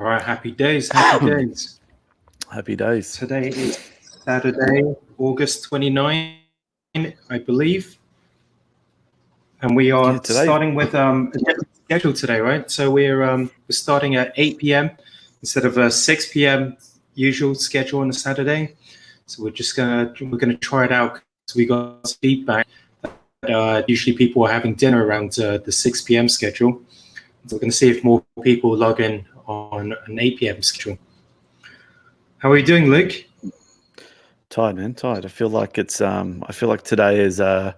All right, happy days, happy days. Happy days. Today is Saturday, August 29, I believe. And we are starting with a different schedule today, right? So we're starting at 8 p.m. instead of a 6 p.m. usual schedule on a Saturday. So we're gonna try it out because we got feedback that usually people are having dinner around the 6 p.m. schedule. So we're gonna see if more people log in on an 8 p.m. schedule. How are you doing, Luke? Tired, man. Tired. I feel like it's. I feel like today is. I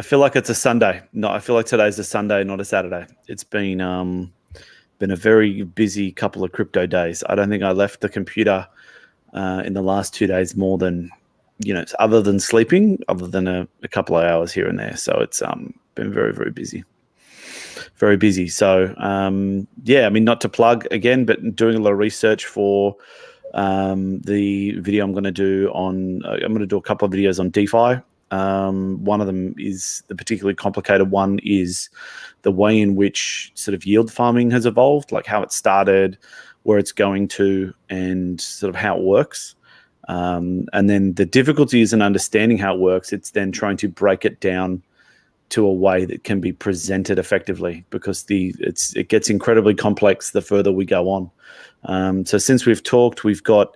feel like it's a Sunday. No, I feel like today's a Sunday, not a Saturday. It's been a very busy couple of crypto days. I don't think I left the computer in the last 2 days more than, other than sleeping, other than a couple of hours here and there. So it's been very, very busy. Very busy. So yeah, I mean, not to plug again, but doing a lot of research for the video I'm going to do on. I'm going to do a couple of videos on DeFi. One of them is the particularly complicated one is the way in which sort of yield farming has evolved, like how it started, where it's going to, and sort of how it works. And then the difficulty is in understanding how it works. It's then trying to break it down to a way that can be presented effectively, because it gets incredibly complex the further we go on. So since we've talked, we've gone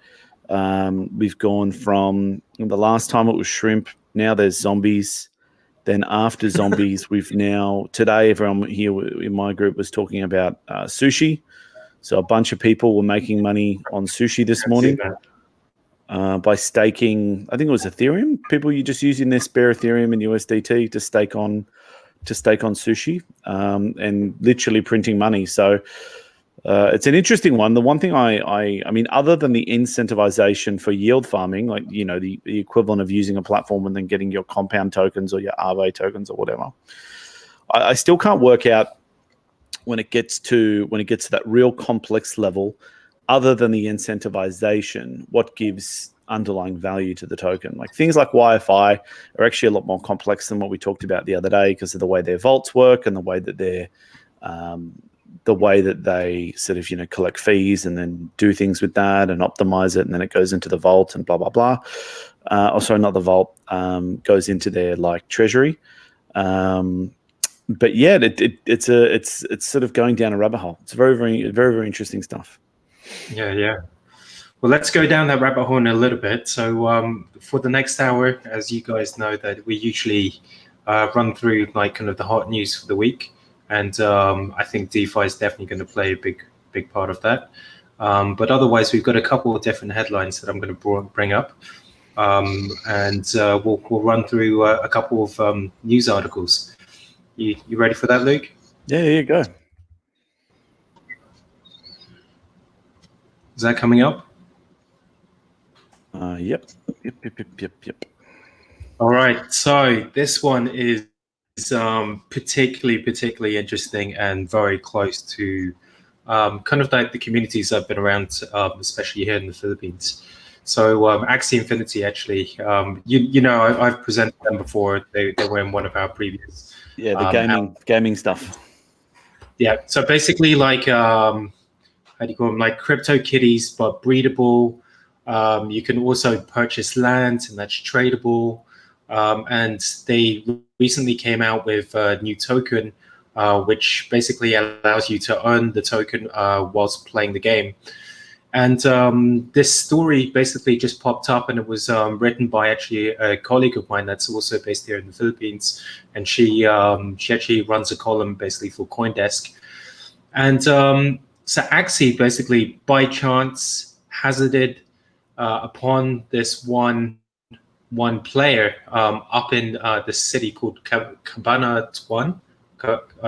from the last time it was shrimp. Now there's zombies. Then after zombies, today everyone here in my group was talking about sushi. So a bunch of people were making money on sushi this morning by staking. I think it was Ethereum. People you just using their spare Ethereum and USDT to stake on sushi and literally printing money. So it's an interesting one. The one thing I mean, other than the incentivization for yield farming, like, the equivalent of using a platform and then getting your compound tokens or your Aave tokens or whatever, I still can't work out when it gets to that real complex level, other than the incentivization, what gives underlying value to the token. Like things like YFI are actually a lot more complex than what we talked about the other day, because of the way their vaults work and the way that they sort of, collect fees and then do things with that and optimize it, and then it goes into the vault and blah, blah, blah. Also, not the vault, goes into their like treasury. But yeah, it's sort of going down a rabbit hole. It's very, very, very, very interesting stuff. Yeah. Well, let's go down that rabbit hole in a little bit. So for the next hour, as you guys know, that we usually run through like kind of the hot news for the week. And I think DeFi is definitely going to play a big part of that. But otherwise, we've got a couple of different headlines that I'm going to bring up. And we'll run through a couple of news articles. You ready for that, Luke? Yeah, go. Is that coming up? Yep. All right. So this one is particularly interesting and very close to kind of like the communities that have been around, especially here in the Philippines. So Axie Infinity, actually, I've presented them before. They were in one of our previous. Yeah, the gaming stuff. Yeah. So basically, like how do you call them? Like crypto kitties, but breedable. You can also purchase land, and that's tradable. And they recently came out with a new token, which basically allows you to earn the token whilst playing the game. And this story basically just popped up, and it was written by actually a colleague of mine that's also based here in the Philippines. And she actually runs a column basically for CoinDesk. And so Axie basically by chance hazarded upon this one player up in the city called Cabanatuan.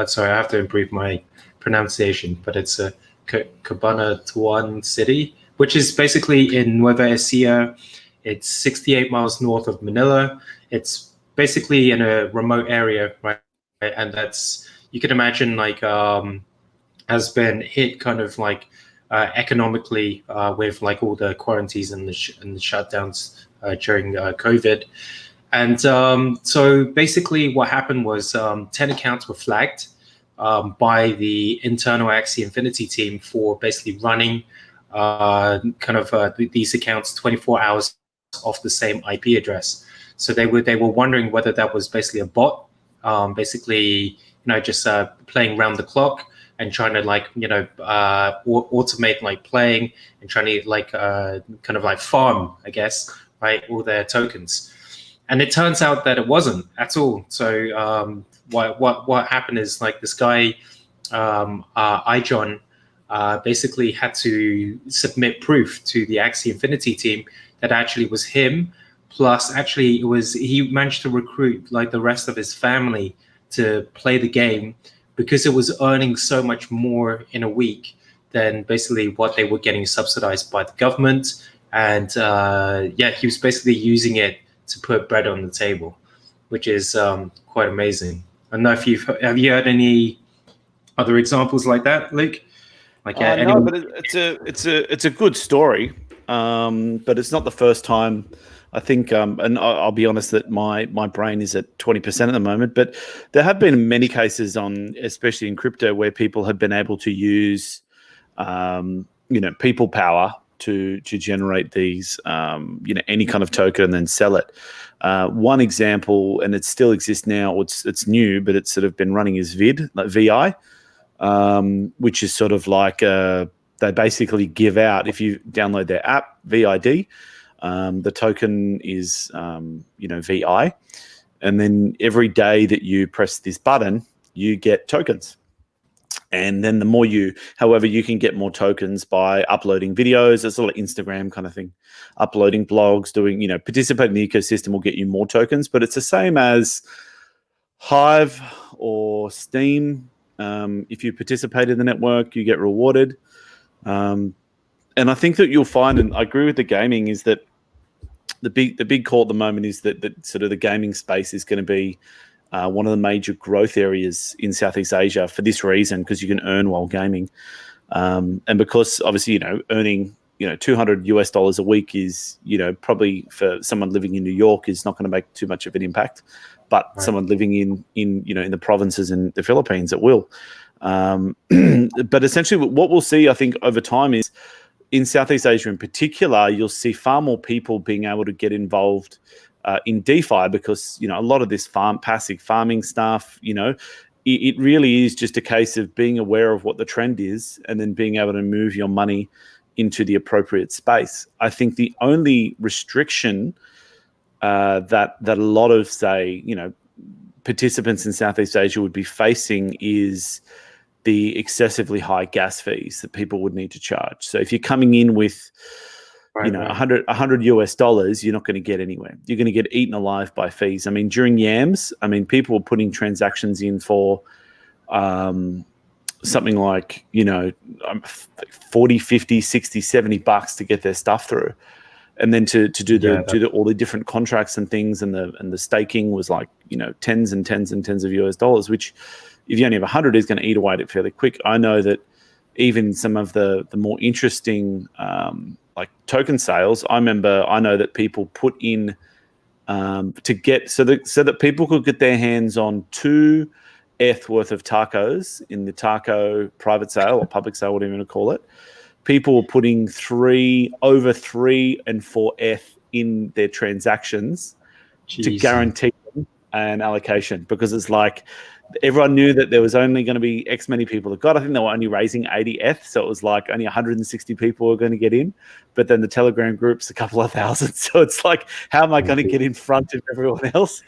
Sorry, I have to improve my pronunciation, but it's a Cabanatuan city, which is basically in Nueva Ecija. It's 68 miles north of Manila. It's basically in a remote area, right? And that's, you can imagine, like has been hit kind of like economically with like all the quarantines and the shutdowns during COVID. And so basically what happened was 10 accounts were flagged by the internal Axie Infinity team for basically running these accounts 24 hours off the same IP address. So they were wondering whether that was basically a bot, basically just playing round the clock and trying to automate playing and trying to farm, I guess, right, all their tokens. And it turns out that it wasn't at all. So what happened is this guy, iJohn, basically had to submit proof to the Axie Infinity team that actually was him. Plus, actually, he managed to recruit the rest of his family to play the game because it was earning so much more in a week than basically what they were getting subsidized by the government. And he was basically using it to put bread on the table, which is quite amazing. I don't know if have you heard any other examples like that, Luke? No, but it's a good story, but it's not the first time. I think, and I'll be honest that my brain is at 20% at the moment, but there have been many cases especially in crypto, where people have been able to use, people power to generate these, any kind of token and then sell it. One example, and it still exists now, it's new, but it's sort of been running, is VI, which is sort of they basically give out, if you download their app, VID, the token is, VI. And then every day that you press this button, you get tokens. And then the more however, you can get more tokens by uploading videos. It's sort of Instagram kind of thing. Uploading blogs, participating in the ecosystem will get you more tokens. But it's the same as Hive or Steam. If you participate in the network, you get rewarded. And I think that you'll find, and I agree with the gaming, is that the big call at the moment is that sort of the gaming space is going to be one of the major growth areas in Southeast Asia for this reason, because you can earn while gaming. And because obviously, earning, $200 a week is, probably for someone living in New York is not going to make too much of an impact, but right. Someone living in the provinces in the Philippines, it will. But essentially what we'll see, I think, over time is in Southeast Asia in particular, you'll see far more people being able to get involved in DeFi, because, a lot of this passive farming stuff, it really is just a case of being aware of what the trend is and then being able to move your money into the appropriate space. I think the only restriction that a lot of, say, participants in Southeast Asia would be facing is the excessively high gas fees that people would need to charge. So if you're coming in with, $100 US, you're not going to get anywhere. You're going to get eaten alive by fees. I mean, during Yams, people were putting transactions in for something like, 40, 50, 60, $70 to get their stuff through. And then to do all the different contracts and things, and the staking was tens and tens and tens of US, which if you only have 100 is going to eat away at it fairly quick. I know that even some of the more interesting token sales, I know that people put in to get so that people could get their hands on 2 ETH worth of tacos in the taco private sale or public sale, whatever you want to call it. People were putting over 3 and 4 ETH in their transactions to guarantee them an allocation, because it's everyone knew that there was only going to be X many people that got. I think they were only raising 80 ETH, so it was only 160 people were going to get in. But then the Telegram group's a couple of thousand, so it's how am I going to get in front of everyone else?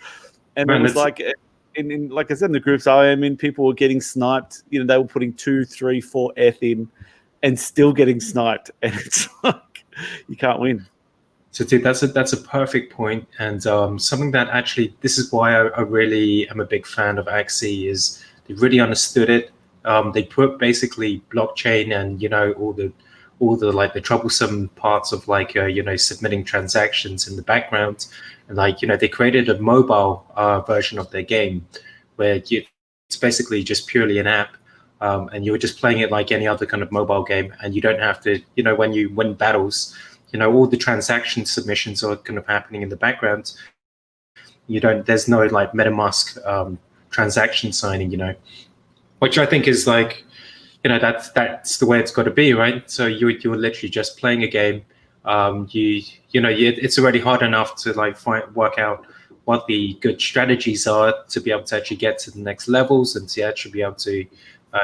And it was like I said, in the groups I am in, people were getting sniped. They were putting 2, 3, 4 ETH in, and still getting sniped, and it's you can't win. So dude, that's a perfect point, and something that actually, this is why I really am a big fan of Axie, is they really understood it. They put basically blockchain and all the the troublesome parts of submitting transactions in the background, and they created a mobile version of their game where it's basically just purely an app. And you're just playing it like any other kind of mobile game, and you don't have to, when you win battles, all the transaction submissions are kind of happening in the background. There's no MetaMask transaction signing, which I think is like, that's the way it's got to be, right? So you're literally just playing a game. It's already hard enough to like work out what the good strategies are to be able to actually get to the next levels and to actually be able to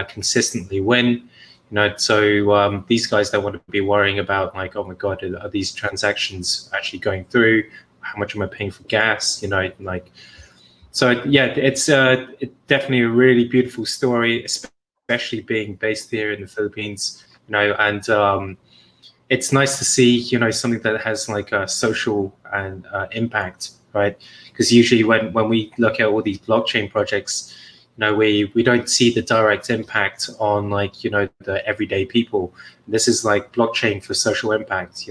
consistently win. So these guys don't want to be worrying about like, oh my God, are these transactions actually going through? How much am I paying for gas? So yeah, it's definitely a really beautiful story, especially being based here in the Philippines. And it's nice to see something that has like a social and impact, right? Because usually when we look at all these blockchain projects, we don't see the direct impact on like the everyday people. This is like blockchain for social impact,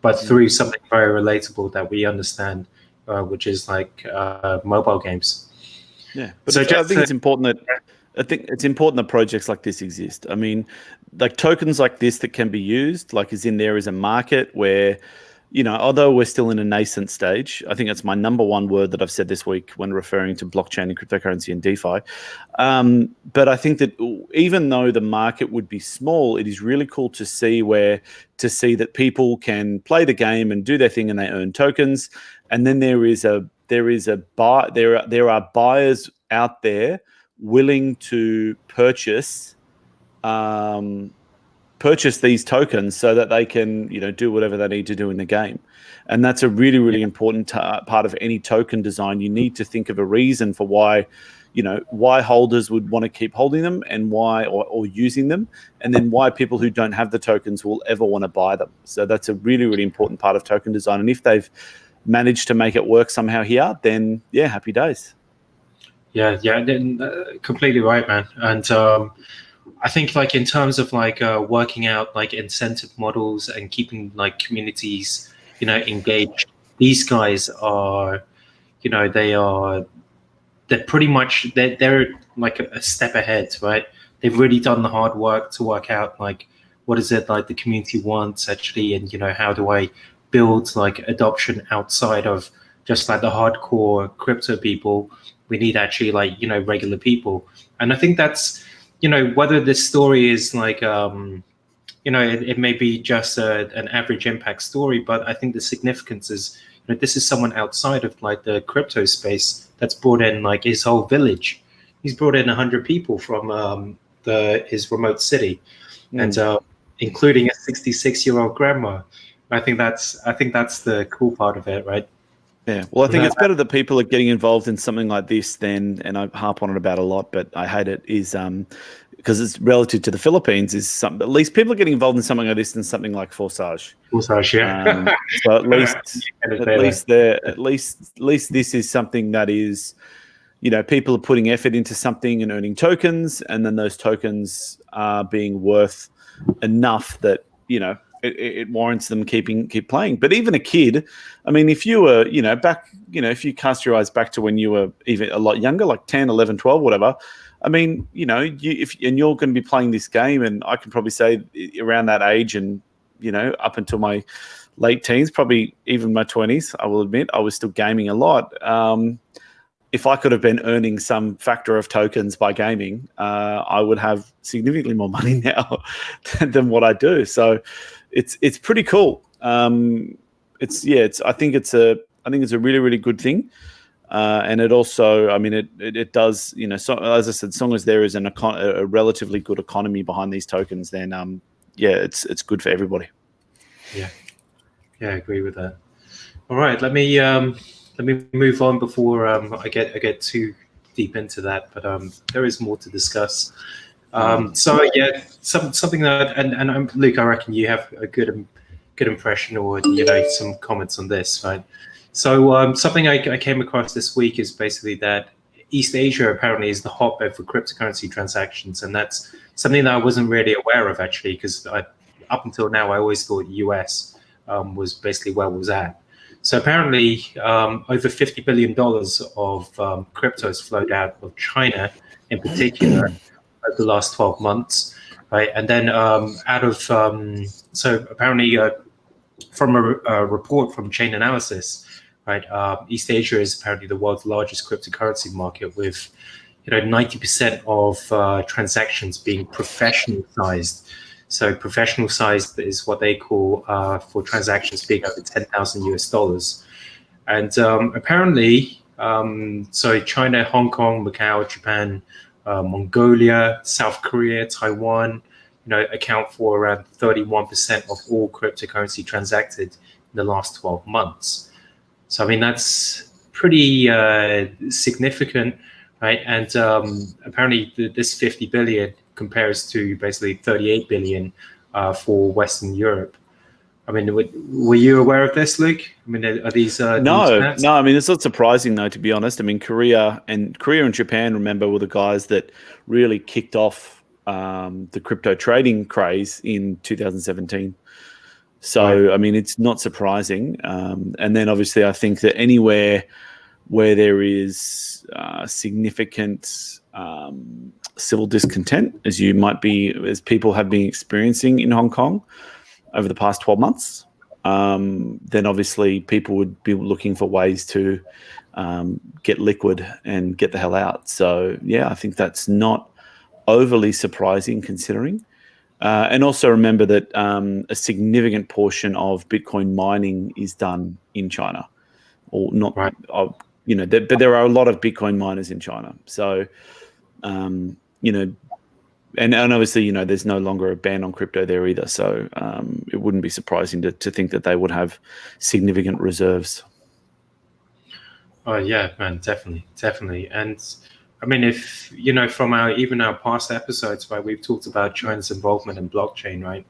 but through something very relatable that we understand, which is like mobile games. Yeah, but so I think it's important that projects like this exist. I mean, like tokens like this that can be used, like there is a market where, although we're still in a nascent stage, I think that's my number one word that I've said this week when referring to blockchain and cryptocurrency and DeFi. But I think that even though the market would be small, it is really cool to see that people can play the game and do their thing and they earn tokens. And then there are buyers out there willing to purchase these tokens so that they can do whatever they need to do in the game. And that's a really, really important part of any token design. You need to think of a reason for why holders would want to keep holding them and why or using them, and then why people who don't have the tokens will ever want to buy them. So that's a really, really important part of token design. And if they've managed to make it work somehow here, then yeah, happy days. Yeah, completely right, man. And I think like in terms of like working out like incentive models and keeping like communities, engaged, these guys are, they're pretty much, they're like a step ahead, right? They've really done the hard work to work out like, what is it like the community wants actually, and how do I build like adoption outside of just like the hardcore crypto people. We need actually like regular people. And I think that's whether this story is like it may be just an average impact story, but I think the significance is this is someone outside of like the crypto space that's brought in like his whole village. He's brought in 100 people from his remote city, and including a 66-year-old grandma. I think that's the cool part of it, right? Yeah, well, I think it's better that people are getting involved in something like this than, and I harp on it about a lot, but I hate it, is because it's relative to the Philippines, is at least people are getting involved in something like this than something like Forsage. Forsage, yeah. So at least this is something that is, people are putting effort into something and earning tokens, and then those tokens are being worth enough that it warrants them keep playing. But even a kid, I mean, if you were, if you cast your eyes back to when you were even a lot younger, like 10, 11, 12, whatever, I mean, if you're going to be playing this game, and I can probably say around that age and, up until my late teens, probably even my 20s, I will admit, I was still gaming a lot. If I could have been earning some factor of tokens by gaming, I would have significantly more money now than what I do. So it's pretty cool. I think it's a really, really good thing. And it also, I mean, it does, so, as I said, as long as there is a relatively good economy behind these tokens, then it's good for everybody. Yeah, I agree with that. All right, let me move on before I get too deep into that. But there is more to discuss. So yeah, something that and Luke, I reckon you have a good impression or some comments on this, right? So something I came across this week is basically that East Asia apparently is the hotbed for cryptocurrency transactions, and that's something that I wasn't really aware of actually, because up until now I always thought US was basically where it was at. So apparently over $50 billion of cryptos flowed out of China in particular over the last 12 months, right? And then so apparently from a report from Chain Analysis, right, East Asia is apparently the world's largest cryptocurrency market with 90% of transactions being professional sized. So professional sized is what they call for transactions being over 10,000 US dollars. And apparently, so China, Hong Kong, Macau, Japan, Mongolia, South Korea, Taiwan, account for around 31% of all cryptocurrency transacted in the last 12 months. So, I mean, that's pretty significant, right? And apparently this 50 billion compares to basically 38 billion for Western Europe. I mean, were you aware of this, Luke? I mean, are these No. I mean, it's not surprising though, to be honest. I mean, Korea and Japan, remember, were the guys that really kicked off the crypto trading craze in 2017. So, right. I mean, it's not surprising. And then obviously, I think that anywhere where there is significant civil discontent, as people have been experiencing in Hong Kong over the past 12 months, then obviously people would be looking for ways to get liquid and get the hell out. So, yeah, I think that's not overly surprising considering. And also remember that a significant portion of Bitcoin mining is done in China, or not, right. But there are a lot of Bitcoin miners in China. So, and obviously, there's no longer a ban on crypto there either. So it wouldn't be surprising to think that they would have significant reserves. Oh yeah, man, definitely. And I mean, if from our past episodes, right, we've talked about China's involvement in blockchain, right?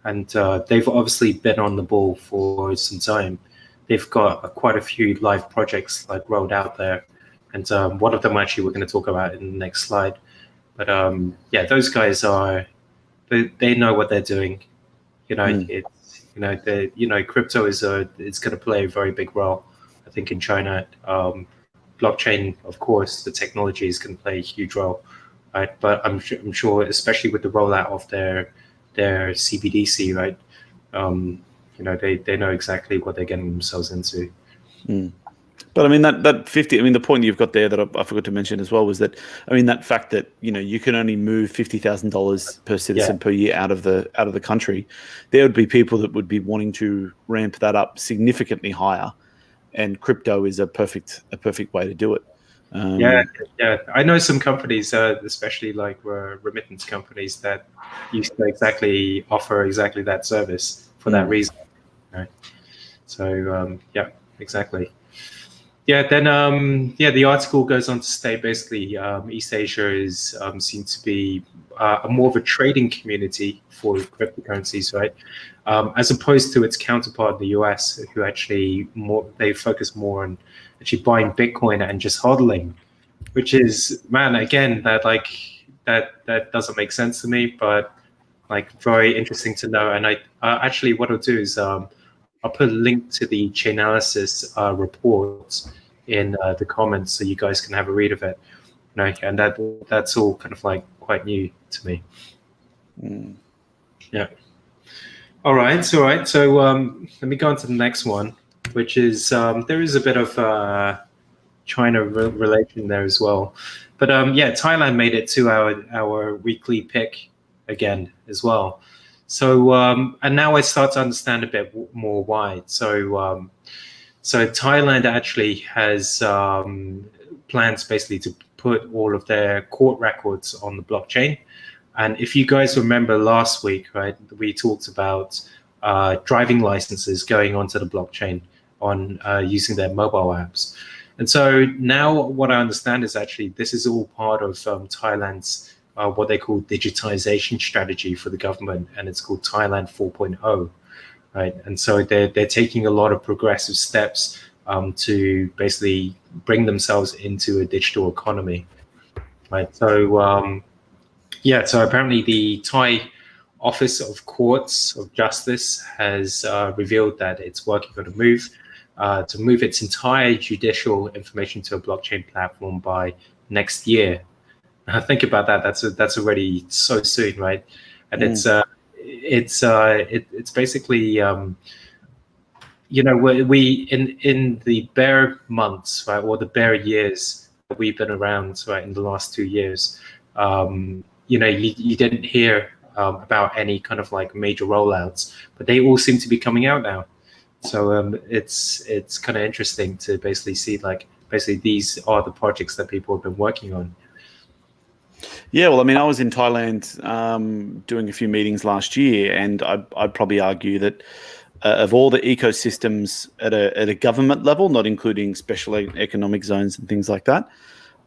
And they've obviously been on the ball for some time. They've got quite a few live projects like rolled out there, and one of them actually we're going to talk about in the next slide. But yeah, those guys they know what they're doing. Crypto is it's going to play a very big role, I think, in China. Blockchain, of course, the technology is going to play a huge role, right? But I'm sure, especially with the rollout of their CBDC, right? They know exactly what they're getting themselves into. Mm. But I mean that 50. I mean, the point you've got there that I forgot to mention as well was that, I mean, that fact that you can only move $50,000 per citizen per year out of the country, there would be people that would be wanting to ramp that up significantly higher, and crypto is a perfect way to do it. Yeah. I know some companies, especially like remittance companies, that used to offer exactly that service for that reason. Right? So yeah, exactly. Yeah, then the article goes on to state basically East Asia is seen to be more of a trading community for cryptocurrencies, right? As opposed to its counterpart in the US, who actually they focus more on actually buying Bitcoin and just hodling, which is, man, again, that doesn't make sense to me, but like very interesting to know. And I actually what I'll do is I'll put a link to the Chainalysis report in the comments so you guys can have a read of it. And that's all kind of like quite new to me. Yeah. All right. So let me go on to the next one, which is there is a bit of China relation there as well. But yeah, Thailand made it to our weekly pick again as well. So and now I start to understand a bit more why. So Thailand actually has plans basically to put all of their court records on the blockchain. And if you guys remember last week, right, we talked about driving licenses going onto the blockchain on using their mobile apps. And so now what I understand is actually this is all part of Thailand's what they call digitization strategy for the government, and it's called Thailand 4.0, right? And so they're taking a lot of progressive steps to basically bring themselves into a digital economy, right? So yeah, so apparently the Thai Office of Courts of Justice has revealed that it's working on to move its entire judicial information to a blockchain platform by next year. Now think about that. That's already so soon, right? And it's basically we in the bear months, right, or the bear years we've been around, right, in the last 2 years, you didn't hear about any kind of like major rollouts, but they all seem to be coming out now. So it's kind of interesting to basically see like basically these are the projects that people have been working on. Yeah, well, I mean, I was in Thailand doing a few meetings last year, and I'd probably argue that of all the ecosystems at a government level, not including special economic zones and things like that,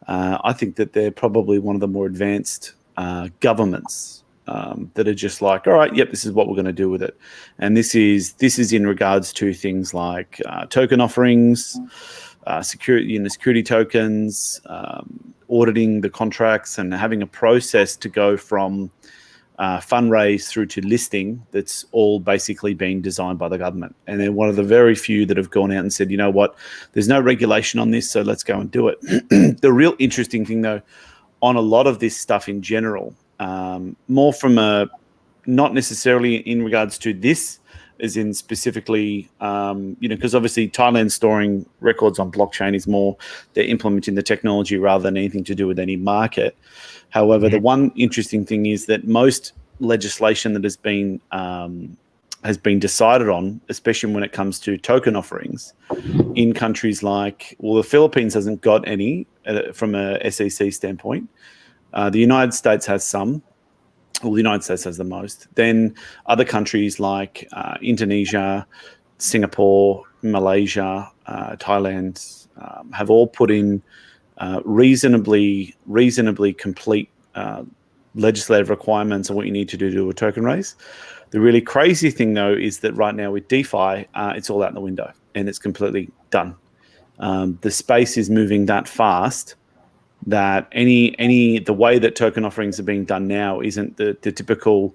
I think that they're probably one of the more advanced governments that are just like, all right, yep, this is what we're going to do with it. And this is in regards to things like token offerings, security tokens, auditing the contracts, and having a process to go from fundraise through to listing that's all basically being designed by the government. And they're one of the very few that have gone out and said, you know what, there's no regulation on this, so let's go and do it. The real interesting thing, though, on a lot of this stuff in general, more from a, not necessarily in regards to this, as in specifically, because obviously Thailand storing records on blockchain is more, they're implementing the technology rather than anything to do with any market. However, the one interesting thing is that most legislation that has been decided on, especially when it comes to token offerings, in countries like, well, the Philippines hasn't got any from a SEC standpoint. The United States has some. Well, the United States has the most. Then other countries like Indonesia, Singapore, Malaysia, Thailand have all put in reasonably complete legislative requirements on what you need to do a token raise. The really crazy thing, though, is that right now with DeFi, it's all out the window and it's completely done. The space is moving that fast that the way that token offerings are being done now isn't the typical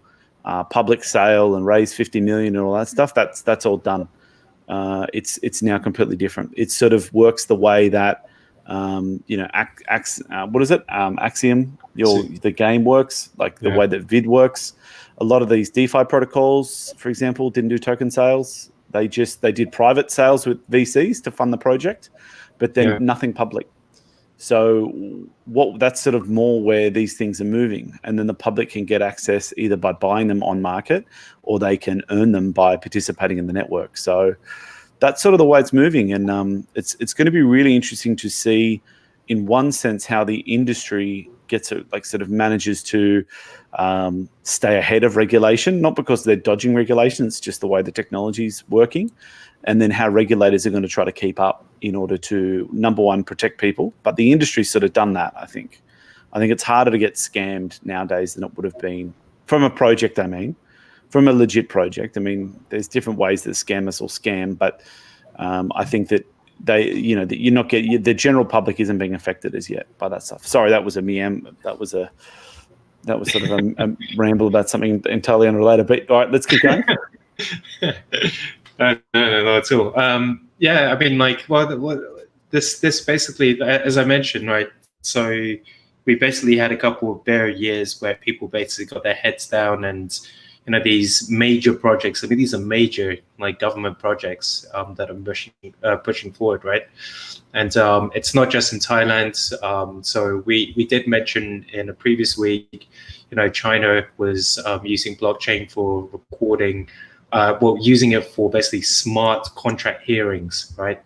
public sale and raise 50 million and all that stuff. That's all done. It's now completely different. It sort of works the way that what is it? Axiom, the game works, like the way that Vid works. A lot of these DeFi protocols, for example, didn't do token sales. They did private sales with VCs to fund the project, but then nothing public. So that's sort of more where these things are moving. And then the public can get access either by buying them on market or they can earn them by participating in the network. So that's sort of the way it's moving. And it's going to be really interesting to see, in one sense, how the industry manages to stay ahead of regulation, not because they're dodging regulation, it's just the way the technology is working. And then how regulators are going to try to keep up in order to, number one, protect people. But the industry's sort of done that, I think. I think it's harder to get scammed nowadays than it would have been from a project, from a legit project. I mean, there's different ways that scammers will scam, but I think that the general public isn't being affected as yet by that stuff. Sorry, that was a meam. That was sort of a ramble about something entirely unrelated. But all right, let's keep going. No, at all. I mean, this basically, as I mentioned, right? So we basically had a couple of bare years where people basically got their heads down, and these major projects. I mean, these are major like government projects that are pushing forward, right? And it's not just in Thailand. So we did mention in a previous week, China was using blockchain for recording. Using it for basically smart contract hearings, right?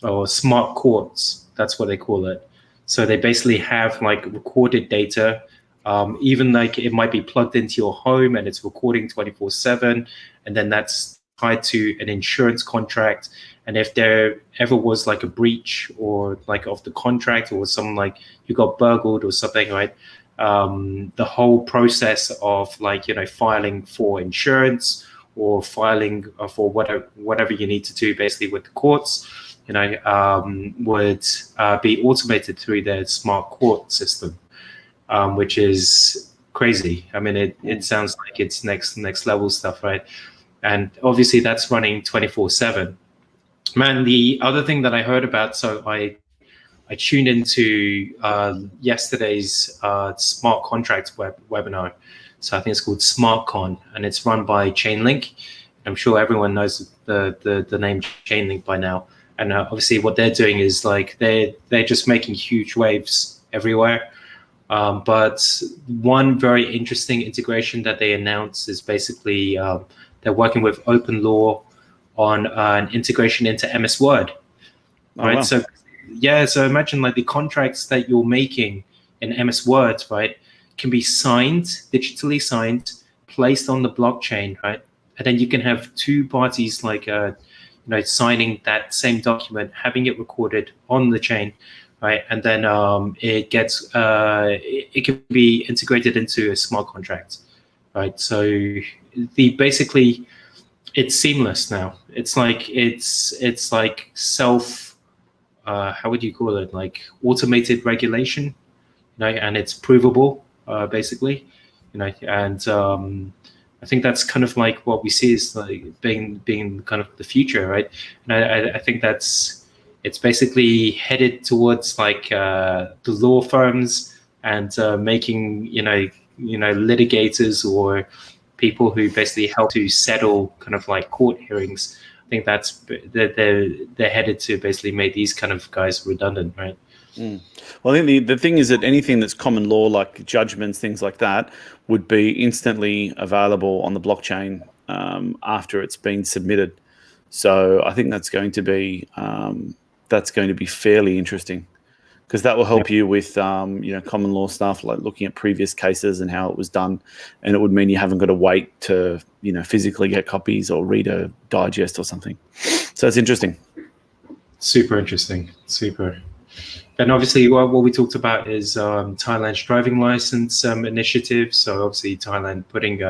Or smart courts, that's what they call it. So they basically have like recorded data, even like it might be plugged into your home and it's recording 24/7, and then that's tied to an insurance contract. And if there ever was like a breach or like of the contract, or something like you got burgled or something, right? The whole process of like, filing for insurance or filing for whatever you need to do basically with the courts, would be automated through their smart court system, which is crazy. I mean, it sounds like it's next level stuff, right? And obviously that's running 24/7. Man, the other thing that I heard about, so I tuned into yesterday's smart contracts webinar. So I think it's called SmartCon, and it's run by Chainlink. I'm sure everyone knows the name Chainlink by now. And obviously, what they're doing is like they're just making huge waves everywhere. But one very interesting integration that they announced is basically they're working with Open Law on an integration into MS Word. Right. Wow. So yeah, so imagine like the contracts that you're making in MS Word, right, can be signed, digitally signed, placed on the blockchain, right? And then you can have two parties like signing that same document, having it recorded on the chain, right? And then it gets it can be integrated into a smart contract, right? So basically it's seamless now. It's like self how would you call it? Like automated regulation, and it's provable, basically, and I think that's kind of like what we see is like being kind of the future, right? And I think it's basically headed towards like the law firms and making litigators or people who basically help to settle kind of like court hearings. I think they're headed to basically make these kind of guys redundant, right? Well, I think the thing is that anything that's common law, like judgments, things like that, would be instantly available on the blockchain after it's been submitted. So I think that's going to be fairly interesting, because that will help you with common law stuff, like looking at previous cases and how it was done, and it would mean you haven't got to wait to physically get copies or read a digest or something. So it's interesting. Super interesting. Super. And obviously, what we talked about is Thailand's driving license initiative. So obviously, Thailand putting,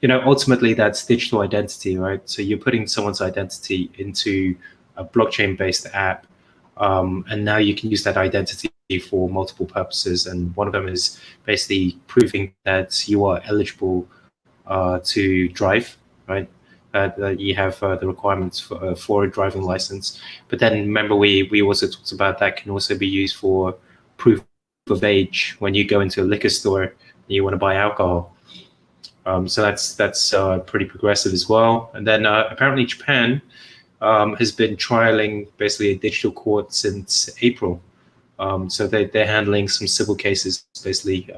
ultimately that's digital identity, right? So you're putting someone's identity into a blockchain-based app, and now you can use that identity for multiple purposes. And one of them is basically proving that you are eligible to drive, right? That you have the requirements for a driving license. But then remember, we also talked about that can also be used for proof of age when you go into a liquor store and you want to buy alcohol. So that's pretty progressive as well. And then apparently Japan has been trialing basically a digital court since April. So they're handling some civil cases basically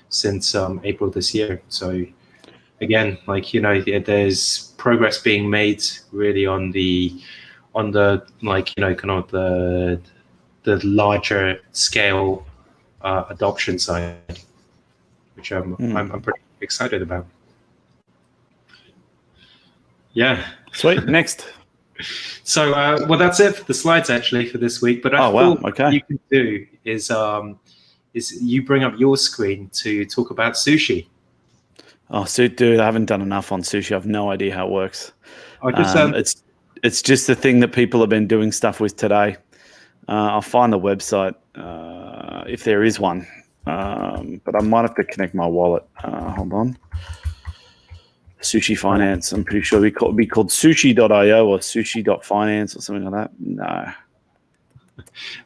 since April this year. So again, like there's progress being made really on the like kind of the larger scale adoption side, which I'm pretty excited about. Yeah. Sweet. Next. So well, that's it for the slides actually for this week. But I thought what you can do is you bring up your screen to talk about sushi. Oh, dude, I haven't done enough on sushi. I have no idea how it works. It's just the thing that people have been doing stuff with today. I'll find the website if there is one, but I might have to connect my wallet. Hold on. Sushi Finance. I'm pretty sure it would be called sushi.io or sushi.finance or something like that. No.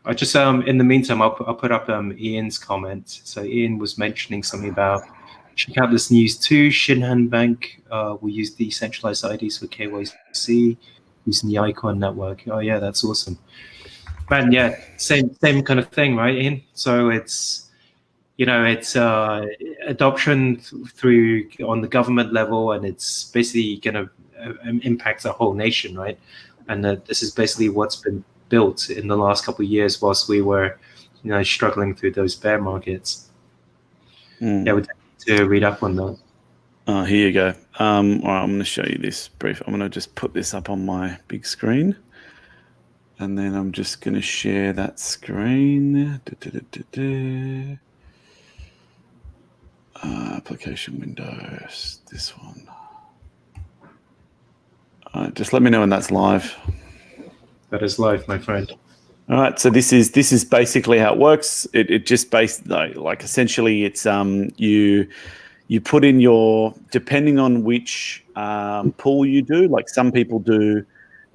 I just in the meantime, I'll put up Ian's comment. So Ian was mentioning something about check out this news too. Shinhan Bank will use decentralized IDs for KYC using the Icon network. Oh yeah, that's awesome. Man, yeah, same kind of thing, right, Ian? So it's adoption through on the government level, and it's basically going to impact the whole nation, right? And this is basically what's been built in the last couple of years whilst we were, struggling through those bear markets. Yeah, we to read up on that. Oh, here you go. All right, I'm going to show you this brief. I'm going to just put this up on my big screen, and then I'm just going to share that screen. Application windows. This one. All right, just let me know when that's live. That is live, my friend. All right, so this is basically how it works. It just like essentially it's you put in your, depending on which pool you do. Like some people do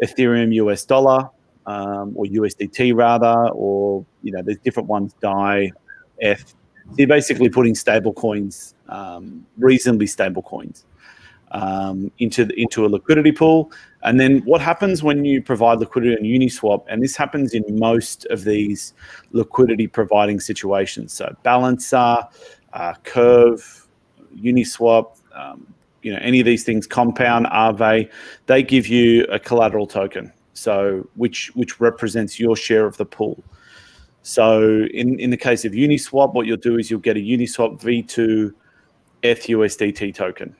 Ethereum US dollar or USDT rather, or there's different ones, DAI, ETH. So you're basically putting stable coins, reasonably stable coins. into a liquidity pool. And then what happens when you provide liquidity on Uniswap, and this happens in most of these liquidity providing situations, so Balancer, Curve, Uniswap, any of these things, Compound, Aave, they give you a collateral token, so which represents your share of the pool. So in the case of Uniswap, what you'll do is you'll get a Uniswap V2 ETH/USDT token,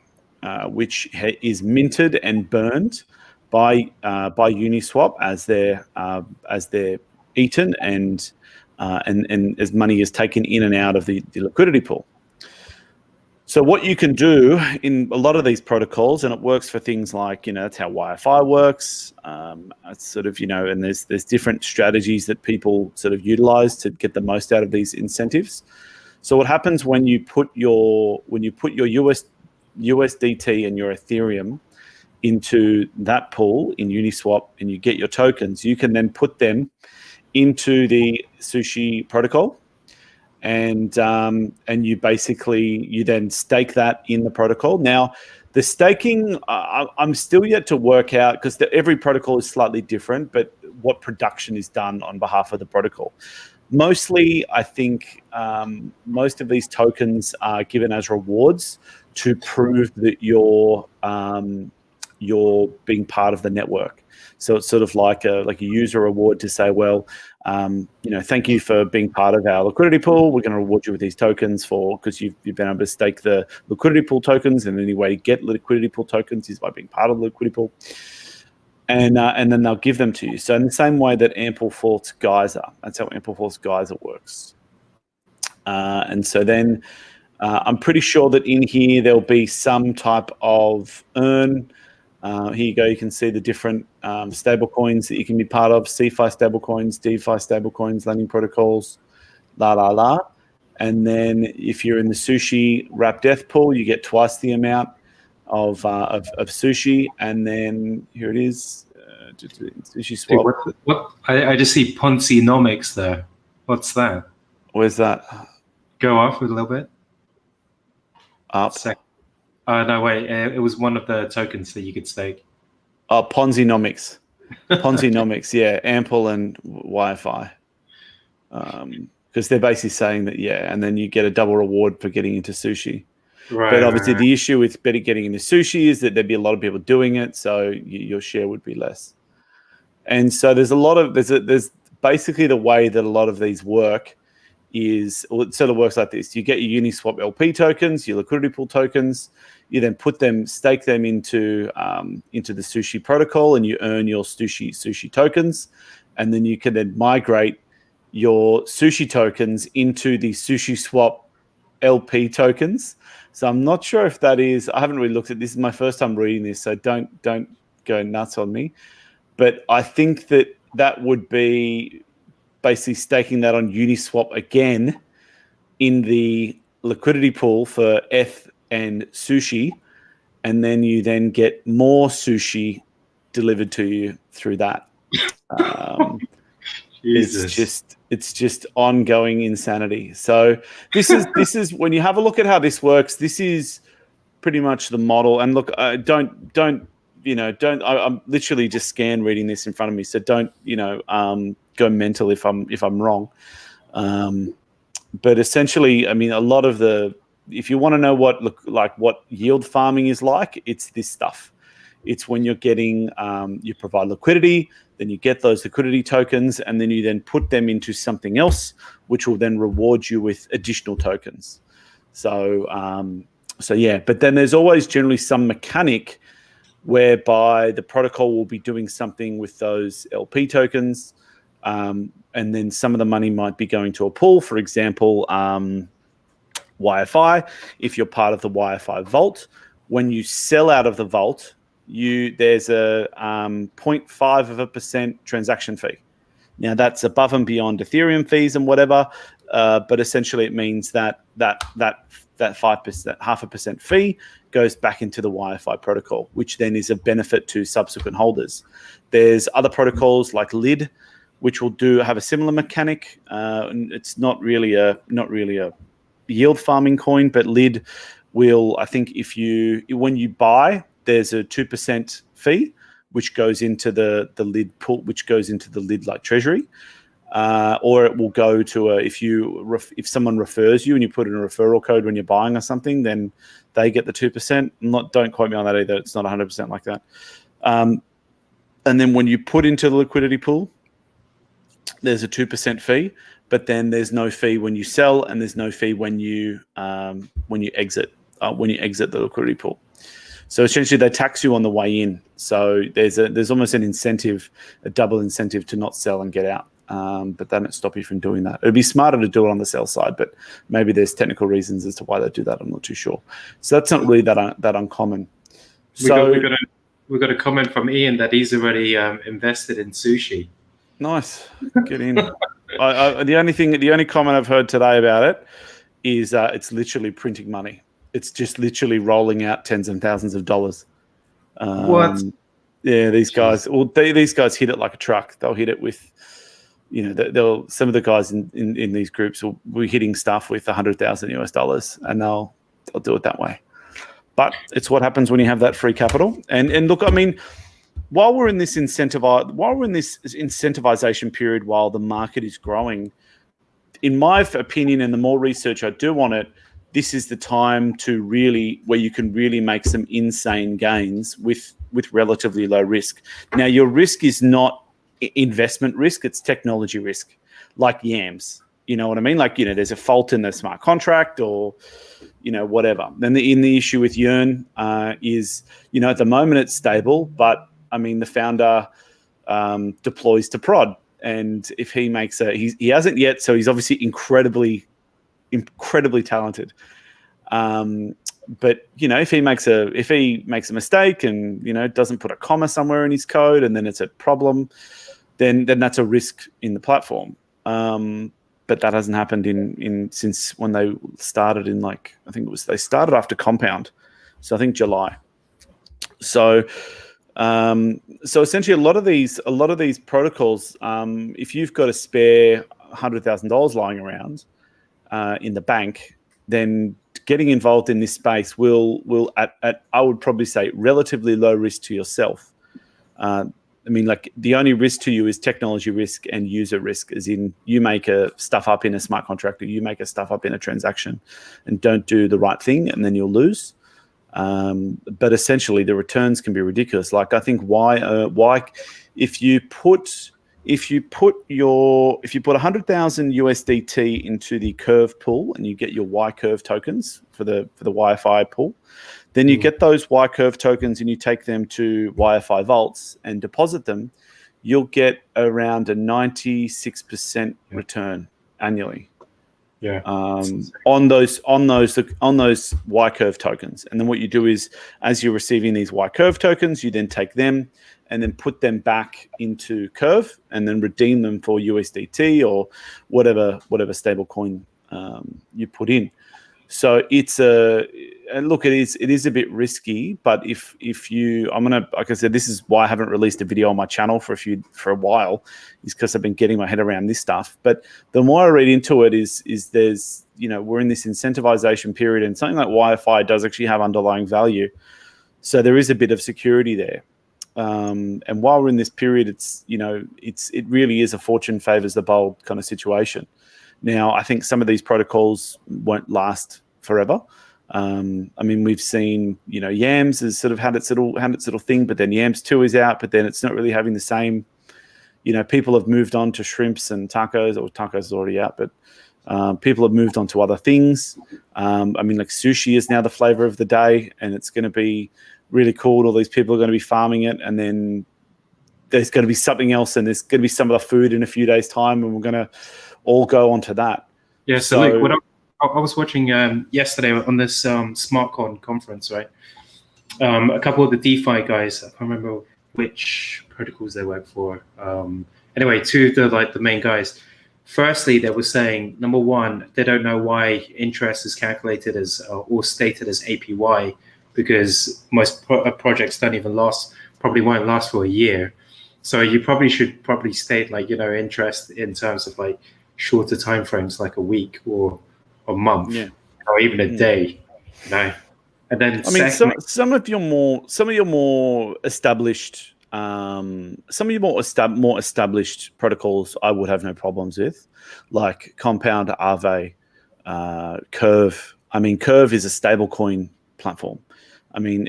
which is minted and burned by Uniswap as they're eaten and as money is taken in and out of the liquidity pool. So what you can do in a lot of these protocols, and it works for things like, that's how Wi-Fi works. It's sort of, and there's different strategies that people sort of utilize to get the most out of these incentives. So what happens when you put your USDT and your Ethereum into that pool in Uniswap and you get your tokens, you can then put them into the Sushi protocol, and you then stake that in the protocol. Now, the staking, I'm still yet to work out, because every protocol is slightly different, but what production is done on behalf of the protocol. Mostly, I think most of these tokens are given as rewards to prove that you're being part of the network. So it's sort of like a user reward to say, well, thank you for being part of our liquidity pool. We're going to reward you with these tokens because you've been able to stake the liquidity pool tokens, and the only way to get liquidity pool tokens is by being part of the liquidity pool. And then they'll give them to you. So in the same way that Ampleforth Geyser, that's how Ampleforth Geyser works. And so then I'm pretty sure that in here there'll be some type of earn. Here you go. You can see the different stable coins that you can be part of: CeFi stable coins, DeFi stable coins, lending protocols, And then if you're in the Sushi Wrapped ETH pool, you get twice the amount of Sushi. And then here it is, Sushi Swap. What? I just see Ponzi-nomics there. What's that? Where's that? Go off a little bit. Up. No, wait. It was one of the tokens that you could stake. Oh, Ponzi-nomics. Ponzi-nomics, yeah. Ample and Wi-Fi. Because they're basically saying that, and then you get a double reward for getting into Sushi. Right. But obviously the issue with getting into Sushi is that there'd be a lot of people doing it, so your share would be less. And so there's basically the way that a lot of these work is, it sort of works like this. You get your Uniswap LP tokens, your liquidity pool tokens. You then stake them into the Sushi protocol, and you earn your Sushi tokens. And then you can then migrate your Sushi tokens into the Sushi Swap LP tokens. So I'm not sure if that is, I haven't really looked at this. This is my first time reading this, so don't go nuts on me. But I think that would be basically staking that on Uniswap again in the liquidity pool for ETH and Sushi, and then you then get more Sushi delivered to you through that. It's just ongoing insanity. So this is when you have a look at how this works. This is pretty much the model. And look, I'm literally just reading this in front of me. So don't go mental if I'm wrong. But essentially, I mean, a lot of if you want to know what yield farming is like, it's this stuff. It's when you're getting, you provide liquidity, then you get those liquidity tokens, and then you then put them into something else, which will then reward you with additional tokens. So yeah, but then there's always generally some mechanic whereby the protocol will be doing something with those LP tokens, and then some of the money might be going to a pool. For example, Wi-Fi. If you're part of the Wi-Fi vault, when you sell out of the vault, there's a 0.5% transaction fee. Now that's above and beyond Ethereum fees and whatever, but essentially it means that 5%, 0.5% fee goes back into the Wi-Fi protocol, which then is a benefit to subsequent holders. There's other protocols like LID, which will have a similar mechanic. It's not really a yield farming coin, but LID will, I think when you buy, there's a 2% fee, which goes into the lid pool, which goes into the lid like treasury. Or it will go to if someone refers you and you put in a referral code when you're buying or something, then they get the 2%. Don't quote me on that either. It's not 100% like that. And then when you put into the liquidity pool, there's a 2% fee, but then there's no fee when you sell, and there's no fee when you exit the liquidity pool. So essentially, they tax you on the way in. So there's almost an incentive, a double incentive to not sell and get out. But they don't stop you from doing that. It'd be smarter to do it on the sell side, but maybe there's technical reasons as to why they do that. I'm not too sure. So that's not really that uncommon. We got a comment from Ian that he's already invested in sushi. Nice, get in. The only comment I've heard today about it is it's literally printing money. It's just literally rolling out tens and thousands of dollars. What? Yeah, these guys. Well, these guys hit it like a truck. They'll hit it with, some of the guys in these groups will be hitting stuff with $100,000 and they'll do it that way. But it's what happens when you have that free capital. And look, I mean, while we're in this incentivization period, while the market is growing, in my opinion, and the more research I do on it, this is the time where you can really make some insane gains with relatively low risk. Now, your risk is not investment risk, it's technology risk, like yams. You know what I mean? Like, there's a fault in the smart contract or, whatever. Then the issue with Yearn is, at the moment it's stable, but I mean, the founder deploys to prod. And if he makes he hasn't yet, so he's obviously incredibly talented. But if he makes a mistake and doesn't put a comma somewhere in his code, and then it's a problem, then that's a risk in the platform. But that hasn't happened since when they started they started after Compound, so I think July. So essentially, a lot of these protocols, if you've got a spare $100,000 lying around in the bank, then getting involved in this space will at I would probably say relatively low risk to yourself. I mean, like, the only risk to you is technology risk and user risk, as in you make stuff up in a smart contract or you make a stuff up in a transaction and don't do the right thing, and then you'll lose. But essentially, the returns can be ridiculous. Like, I think why if you put 100,000 USDT into the Curve pool and you get your Y Curve tokens for the YFI pool, then you get those Y Curve tokens and you take them to YFI vaults and deposit them, you'll get around a 96% return annually. Yeah. On those Y Curve tokens. And then what you do is, as you're receiving these Y Curve tokens, you then take them and then put them back into Curve and then redeem them for USDT or whatever stable coin you put in. So it is a bit risky, but if you, like I said, this is why I haven't released a video on my channel for a while, is because I've been getting my head around this stuff. But the more I read into it is there's, we're in this incentivization period, and something like YFI does actually have underlying value. So there is a bit of security there. And while we're in this period, it really is a fortune favors the bold kind of situation. Now, I think some of these protocols won't last forever. I mean, we've seen, Yams has sort of had its little thing, but then Yams 2 is out, but then it's not really having the same, people have moved on to shrimps and tacos, or tacos is already out, but people have moved on to other things. I mean, like, sushi is now the flavor of the day, and it's going to be really cool. All these people are going to be farming it, and then there's going to be something else, and there's going to be some of the food in a few days' time, and we're going to all go onto that. Yeah. So Luke, I was watching yesterday on this SmartCon conference, right? A couple of the DeFi guys, I can't remember which protocols they work for. Anyway, two of the main guys. Firstly, they were saying, number one, they don't know why interest is calculated as or stated as APY, because most projects probably won't last for a year. So you should state interest in terms of shorter timeframes, like a week or a month, or even a day. And then I mean, some of your more established more established protocols I would have no problems with, like Compound, Aave, Curve. I mean, Curve is a stablecoin platform. I mean,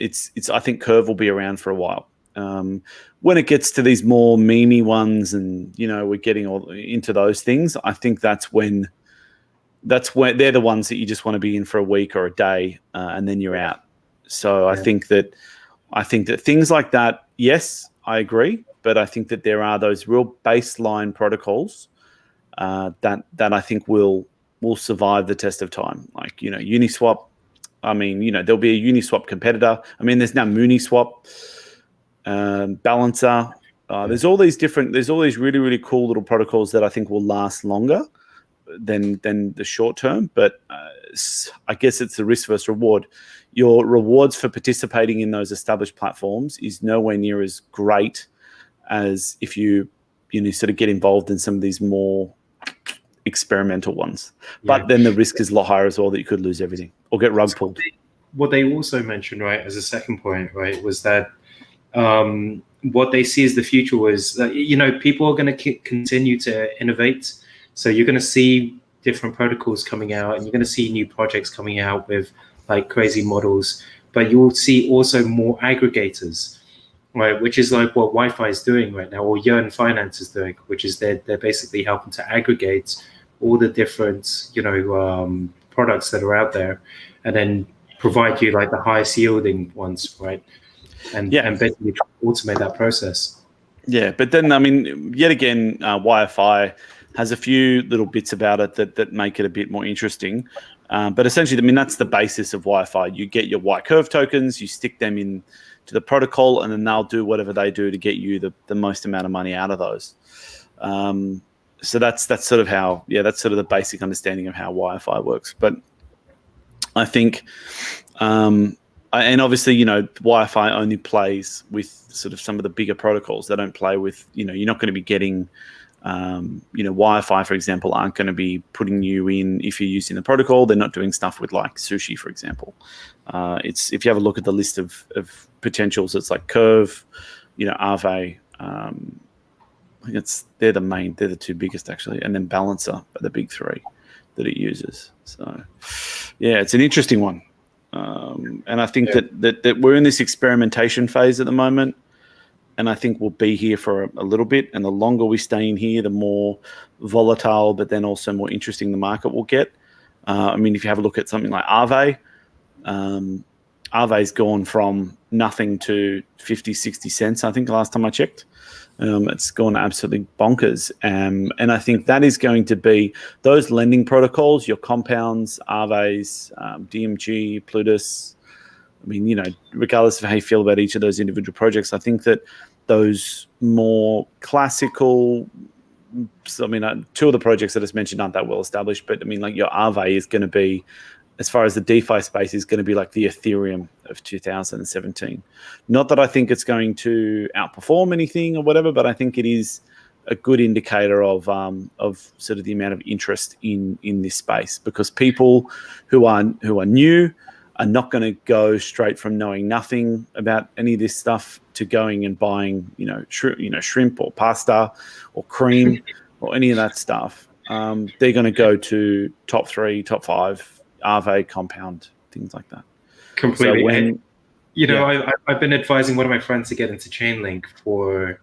I think Curve will be around for a while. When it gets to these more memey ones, and we're getting all into those things, I think that's when they're the ones that you just want to be in for a week or a day, and then you're out. So I think that things like that, yes, I agree, but I think that there are those real baseline protocols that I think will survive the test of time. Like Uniswap. I mean, there'll be a Uniswap competitor. I mean, there's now Mooniswap, Balancer. There's all these really, really cool little protocols that I think will last longer than the short term. But I guess it's the risk versus reward. Your rewards for participating in those established platforms is nowhere near as great as if you sort of get involved in some of these more experimental ones. But then the risk is a lot higher as well that you could lose everything or get rug pulled. What they also mentioned, right, as a second point, right, was that what they see as the future was that people are going to continue to innovate. So you're going to see different protocols coming out, and you're going to see new projects coming out with like crazy models. But you'll see also more aggregators, right? Which is like what Wi-Fi is doing right now, or Yearn Finance is doing, which is they're basically helping to aggregate all the different products that are out there, and then provide you like the highest yielding ones, right? And basically automate that process. Yeah, but then I mean, yet again, Wi-Fi has a few little bits about it that make it a bit more interesting. But essentially, I mean, that's the basis of Wi-Fi. You get your Y curve tokens, you stick them in to the protocol, and then they'll do whatever they do to get you the most amount of money out of those. So that's sort of how, that's sort of the basic understanding of how Wi-Fi works. But I think, and obviously, Wi-Fi only plays with sort of some of the bigger protocols. They don't play with, you're not going to be getting, Wi-Fi, for example, aren't going to be putting you in if you're using the protocol. They're not doing stuff with like Sushi, for example. It's if you have a look at the list of potentials, it's like Curve, Aave. I think they're the two biggest actually, and then Balancer are the big three that it uses. So, it's an interesting one, and I think that we're in this experimentation phase at the moment, and I think we'll be here for a little bit. And the longer we stay in here, the more volatile, but then also more interesting the market will get. I mean, if you have a look at something like Aave, Aave's gone from nothing to 50, 60 cents, I think, the last time I checked. It's gone absolutely bonkers. And I think that is going to be those lending protocols, your Compounds, Aave's, DMG, Plutus. I mean, regardless of how you feel about each of those individual projects, I think that those more classical, I mean, two of the projects that I just mentioned aren't that well established, but I mean, like your Aave is going to be, as far as the DeFi space, is going to be like the Ethereum of 2017. Not that I think it's going to outperform anything or whatever, but I think it is a good indicator of sort of the amount of interest in this space, because people who are new are not going to go straight from knowing nothing about any of this stuff to going and buying, shrimp or pasta or cream or any of that stuff. They're going to go to top 3, top 5. Aave, Compound, things like that. Completely. So I've been advising one of my friends to get into Chainlink for.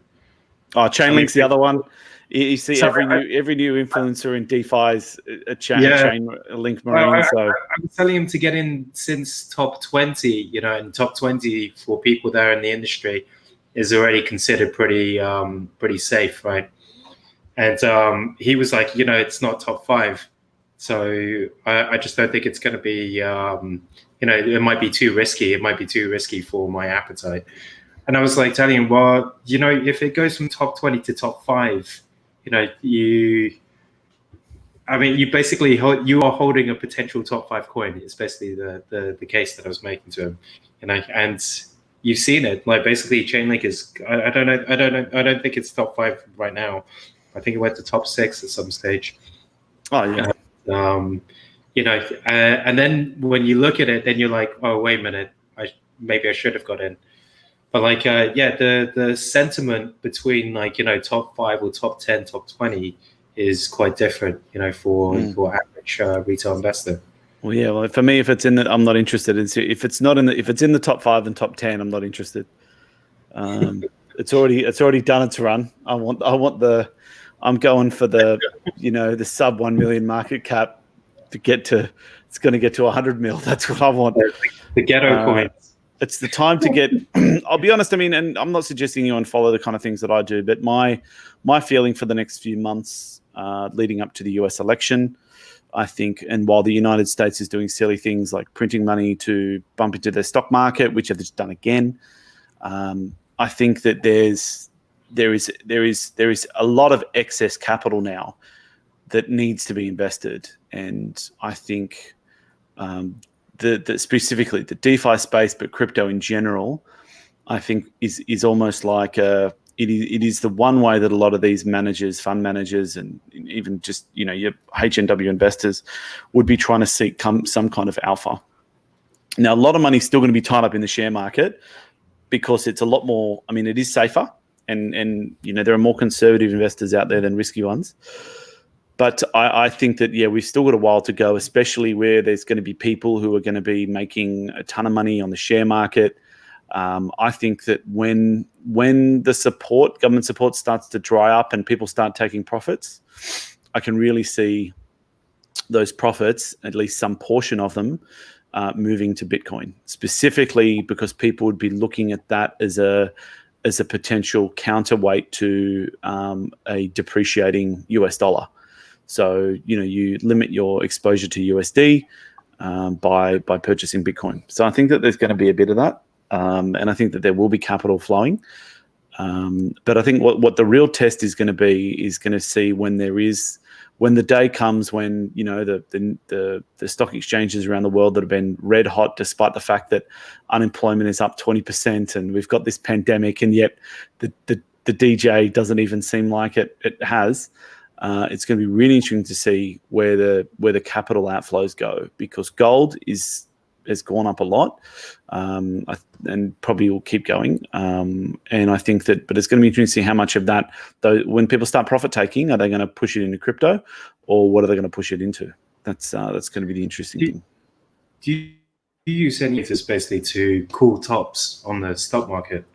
Oh, Chainlink's the other one. You see, every new influencer in DeFi's a Chainlink Marine. I'm telling him to get in since top 20. And top 20 for people there in the industry is already considered pretty safe, right? And he was like, it's not top 5. So I just don't think it's going to be, it might be too risky. It might be too risky for my appetite. And I was like telling him, well, if it goes from top 20 to top 5, you basically you are holding a potential top 5 coin. It's basically the case that I was making to him, and you've seen it. Like basically, Chainlink is. I don't know. I don't think it's top 5 right now. I think it went to top 6 at some stage. Oh yeah. and then when you look at it, then you're like, oh, wait a minute, maybe I should have got in. But like, the sentiment between like, top 5 or top 10, top 20 is quite different, for your average retail investor. Well, yeah. Well, for me, if it's in the, I'm not interested. If it's not in the, if it's in the top 5 and top 10, I'm not interested. It's already done its run. I'm going for the, the sub 1 million market cap to get to. It's going to get to 100 mil. That's what I want. The ghetto coins. It's the time to get. I'll be honest. I mean, and I'm not suggesting you unfollow the kind of things that I do, but my feeling for the next few months leading up to the US election, I think, and while the United States is doing silly things like printing money to bump into their stock market, which they've just done again, I think that there is a lot of excess capital now that needs to be invested, and I think. The specifically the DeFi space, but crypto in general, I think is almost like it is the one way that a lot of these managers, fund managers, and even just your HNW investors would be trying to seek some kind of alpha. Now, a lot of money is still going to be tied up in the share market because it's a lot more. I mean, it is safer, and there are more conservative investors out there than risky ones. But I think that, we've still got a while to go, especially where there's going to be people who are going to be making a ton of money on the share market. I think that when the government support starts to dry up and people start taking profits, I can really see those profits, at least some portion of them, moving to Bitcoin, specifically because people would be looking at that as a potential counterweight to a depreciating US dollar. So, you limit your exposure to USD by purchasing Bitcoin. So I think that there's going to be a bit of that. And I think that there will be capital flowing. But I think what the real test is going to see when the day comes when, the stock exchanges around the world that have been red hot, despite the fact that unemployment is up 20% and we've got this pandemic, and yet the DJ doesn't even seem like it has. It's going to be really interesting to see where the capital outflows go, because gold has gone up a lot, and probably will keep going. And I think that, but it's going to be interesting to see how much of that, though, when people start profit taking, are they going to push it into crypto, or what are they going to push it into? That's going to be the interesting thing. Do you use any of this basically to call tops on the stock market?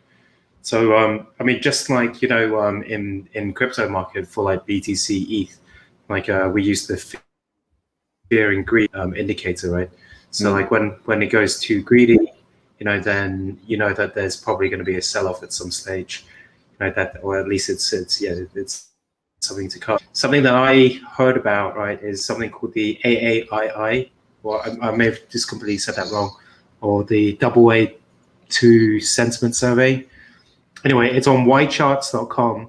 So, I mean, just like, in crypto market for like BTC, ETH, like we use the fear and greed indicator, right? So like when it goes too greedy, then that there's probably going to be a sell-off at some stage, that, or at least it's something to come. Something that I heard about, right, is something called the AAII, or I may have just completely said that wrong, or the AA2 sentiment survey. Anyway, it's on ycharts.com,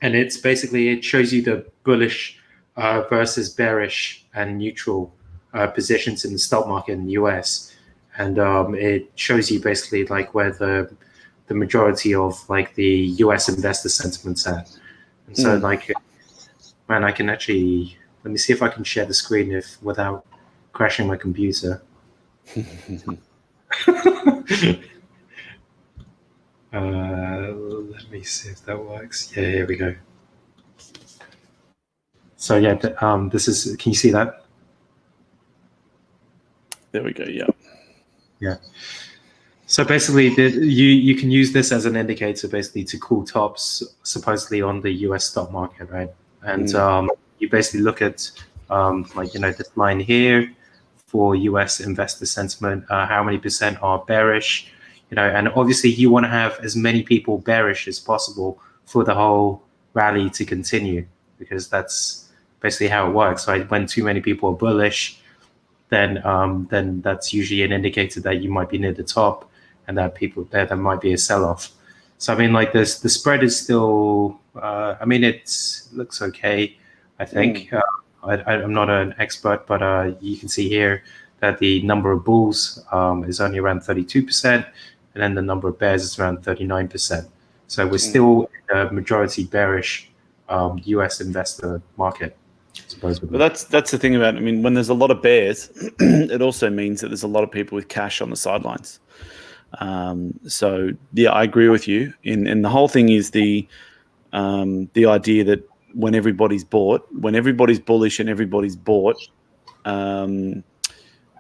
and it's basically, it shows you the bullish versus bearish and neutral positions in the stock market in the US, and it shows you basically like where the majority of like the US investor sentiment's at. And so like, man, I can actually, let me see if I can share the screen without crashing my computer. Let me see if that works. Yeah, here we go. So yeah, this is, can you see that? There we go, yeah. Yeah. So basically, you can use this as an indicator basically to call tops supposedly on the US stock market, right? And you basically look at like, this line here for US investor sentiment, how many percent are bearish, and obviously you want to have as many people bearish as possible for the whole rally to continue, because that's basically how it works, right? When too many people are bullish, then that's usually an indicator that you might be near the top, and that there might be a sell-off. So I mean, like the spread is still, I mean, it looks okay, I think. I'm not an expert, but you can see here that the number of bulls is only around 32%, and then the number of bears is around 39%. So we're still in a majority bearish US investor market. supposedly. But that's the thing about it. I mean, when there's a lot of bears, it also means that there's a lot of people with cash on the sidelines. So yeah, I agree with you. And the whole thing is the idea that when everybody's bullish and everybody's bought,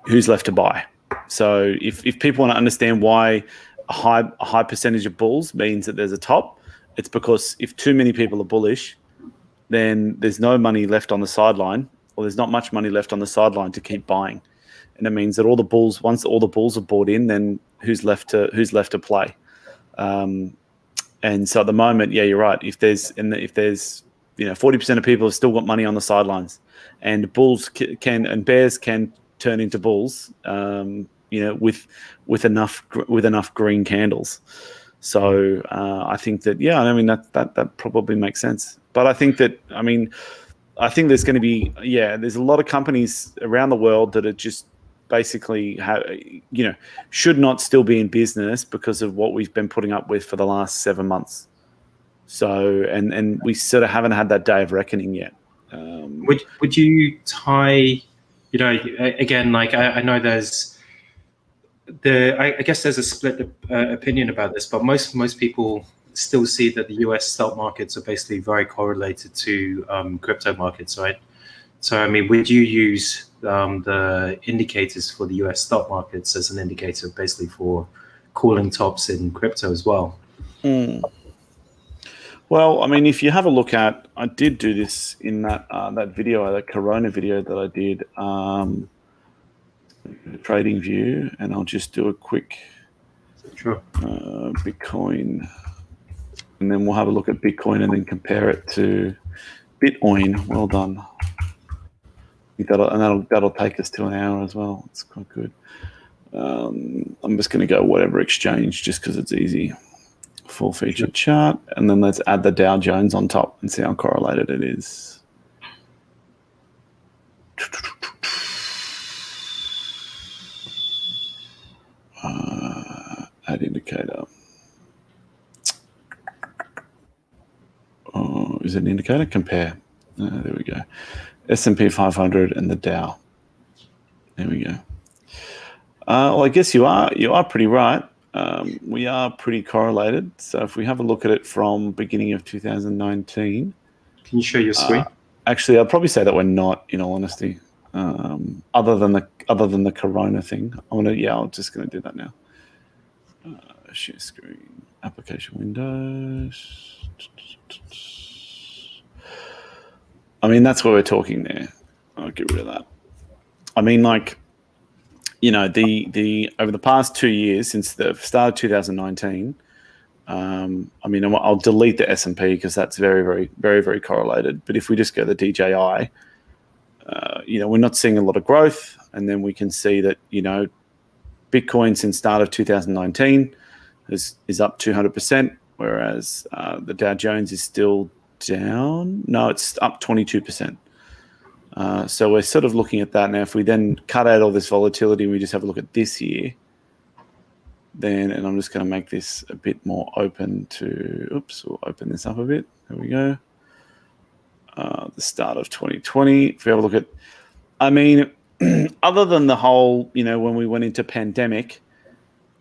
who's left to buy? So if people want to understand why a high percentage of bulls means that there's a top, it's because if too many people are bullish, then there's no money left on the sideline, or there's not much money left on the sideline to keep buying. And it means that once all the bulls are bought in, then who's left to play? And so at the moment, yeah, you're right. If there's 40% of people have still got money on the sidelines, and bulls can and bears can turn into bulls, with enough green candles. So I think that, yeah, I mean that probably makes sense. But I think there's going to be, there's a lot of companies around the world that are just basically should not still be in business because of what we've been putting up with for the last 7 months. So and we sort of haven't had that day of reckoning yet. Would you tie, again, like I know there's I guess there's a split opinion about this, but most people still see that the US stock markets are basically very correlated to crypto markets, right? So, I mean, would you use the indicators for the US stock markets as an indicator basically for calling tops in crypto as well? Well, I mean, if you have a look at, I did do this in that video, that Corona video that I did, trading view, and I'll just do a quick Bitcoin, and then we'll have a look at Bitcoin and then compare it to Bitcoin. Well done. That'll take us to an hour as well. It's quite good. I'm just going to go whatever exchange just because it's easy. Full feature chart, and then let's add the Dow Jones on top and see how correlated it is. Add indicator. Oh, is it an indicator? Compare. There we go. S&P 500 and the Dow. There we go. Well, I guess you are pretty right. We are pretty correlated. So if we have a look at it from beginning of 2019. Can you show your screen? Actually, I'd probably say that we're not, in all honesty. Other than the Corona thing. I'm just gonna do that now. Share screen, application windows. I mean, that's where we're talking there. I'll get rid of that. I mean, like, the over the past 2 years since the start of 2019. I mean, I'll delete the S&P because that's very, very, very, very correlated. But if we just go to the DJI, we're not seeing a lot of growth, and then we can see that Bitcoin since start of 2019 is up 200%, whereas the Dow Jones is still down. No, it's up 22%. So we're sort of looking at that now. If we then cut out all this volatility and we just have a look at this year, and I'm just going to make this a bit more open to. We'll open this up a bit. There we go. The start of 2020. If we have a look at, I mean, other than the whole, when we went into pandemic,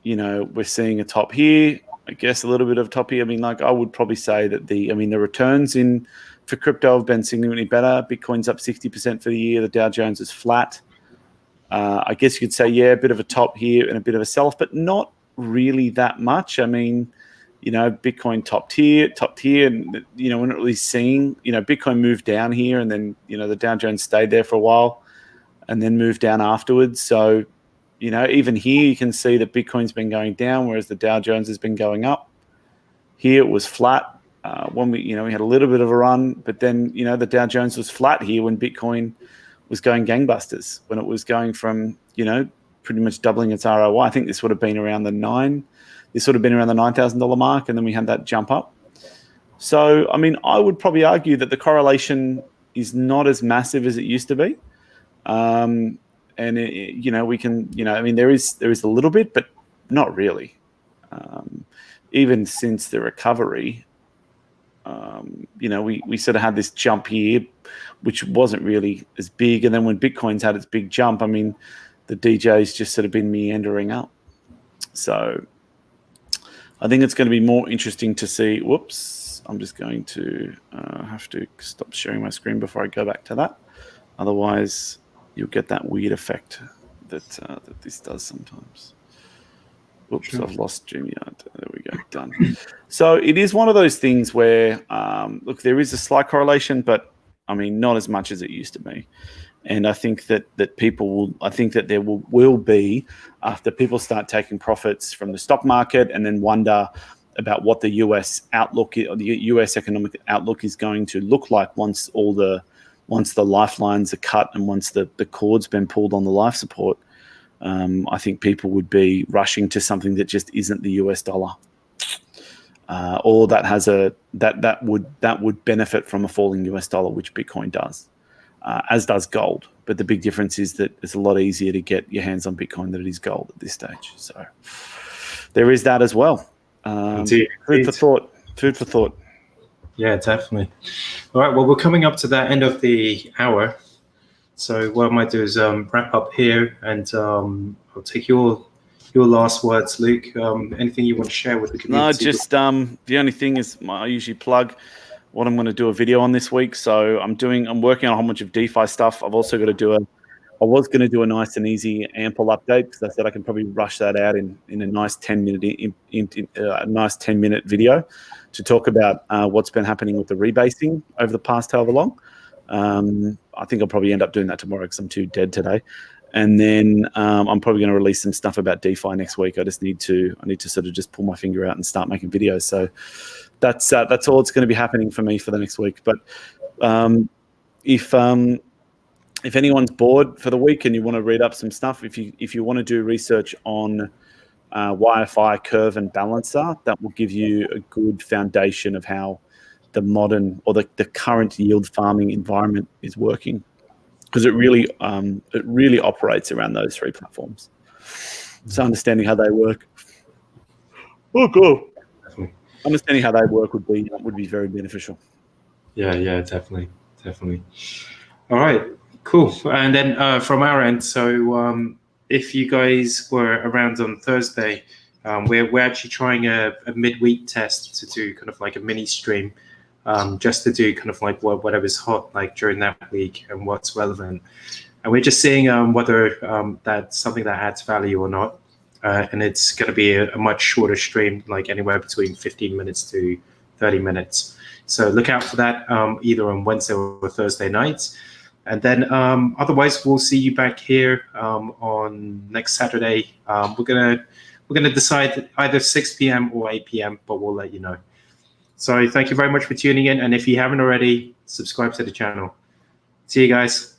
we're seeing a top here. I guess a little bit of top here. I mean, like, I would probably say that the returns for crypto have been significantly better. Bitcoin's up 60% for the year. The Dow Jones is flat. I guess you could say, a bit of a top here and a bit of a sell-off, but not really that much. I mean, Bitcoin topped here, and we're not really seeing. Bitcoin moved down here, and then the Dow Jones stayed there for a while, and then moved down afterwards. So, even here you can see that Bitcoin's been going down, whereas the Dow Jones has been going up. Here it was flat. When we had a little bit of a run, but then the Dow Jones was flat here when Bitcoin was going gangbusters, when it was going from pretty much doubling its ROI. I think this would have been around the $9,000 mark, and then we had that jump up. So I mean, I would probably argue that the correlation is not as massive as it used to be, and we can I mean, there is a little bit, but not really. Even since the recovery. You know, we sort of had this jump here, which wasn't really as big. And then when Bitcoin's had its big jump, I mean, the DJ's just sort of been meandering up. So I think it's going to be more interesting to see. Whoops, I'm just going to have to stop sharing my screen before I go back to that. Otherwise, you'll get that weird effect that this does sometimes. Oops, sure. I've lost StreamYard. There we go, done. So it is one of those things where, look, there is a slight correlation, but I mean, not as much as it used to be. And I think that there will be, after people start taking profits from the stock market and then wonder about what the US outlook, the US economic outlook is going to look like once the lifelines are cut and once the cord's been pulled on the life support. I think people would be rushing to something that just isn't the US dollar, or that has that would benefit from a falling US dollar, which Bitcoin does, as does gold. But the big difference is that it's a lot easier to get your hands on Bitcoin than it is gold at this stage. So there is that as well. Food for thought. Food for thought. Yeah, definitely. All right. Well, we're coming up to the end of the hour. So what I might do is wrap up here, and I'll take your last words, Luke. Anything you want to share with the community? No, just the only thing is I usually plug what I'm going to do a video on this week. So I'm working on a whole bunch of DeFi stuff. I've also got to I was going to do a nice and easy ample update, because I said I can probably rush that out in a nice 10-minute video to talk about what's been happening with the rebasing over the past however long. I think I'll probably end up doing that tomorrow because I'm too dead today. And then I'm probably going to release some stuff about DeFi next week. I need to sort of just pull my finger out and start making videos. So that's all that's going to be happening for me for the next week. But if anyone's bored for the week and you want to read up some stuff, if you want to do research on YFI, Curve, and Balancer, that will give you a good foundation of how the modern or the current yield farming environment is working, because it really operates around those three platforms. So understanding how they work, understanding how they work would be very beneficial. Yeah, definitely. All right, cool. And then from our end, so if you guys were around on Thursday, we're actually trying a midweek test to do kind of like a mini stream. Just to do kind of like whatever's hot like during that week and what's relevant, and we're just seeing whether that's something that adds value or not. And it's going to be a much shorter stream, like anywhere between 15 minutes to 30 minutes. So look out for that either on Wednesday or Thursday nights. And then otherwise, we'll see you back here on next Saturday. We're gonna decide either 6 p.m. or 8 p.m., but we'll let you know. So thank you very much for tuning in. And if you haven't already, subscribe to the channel. See you guys.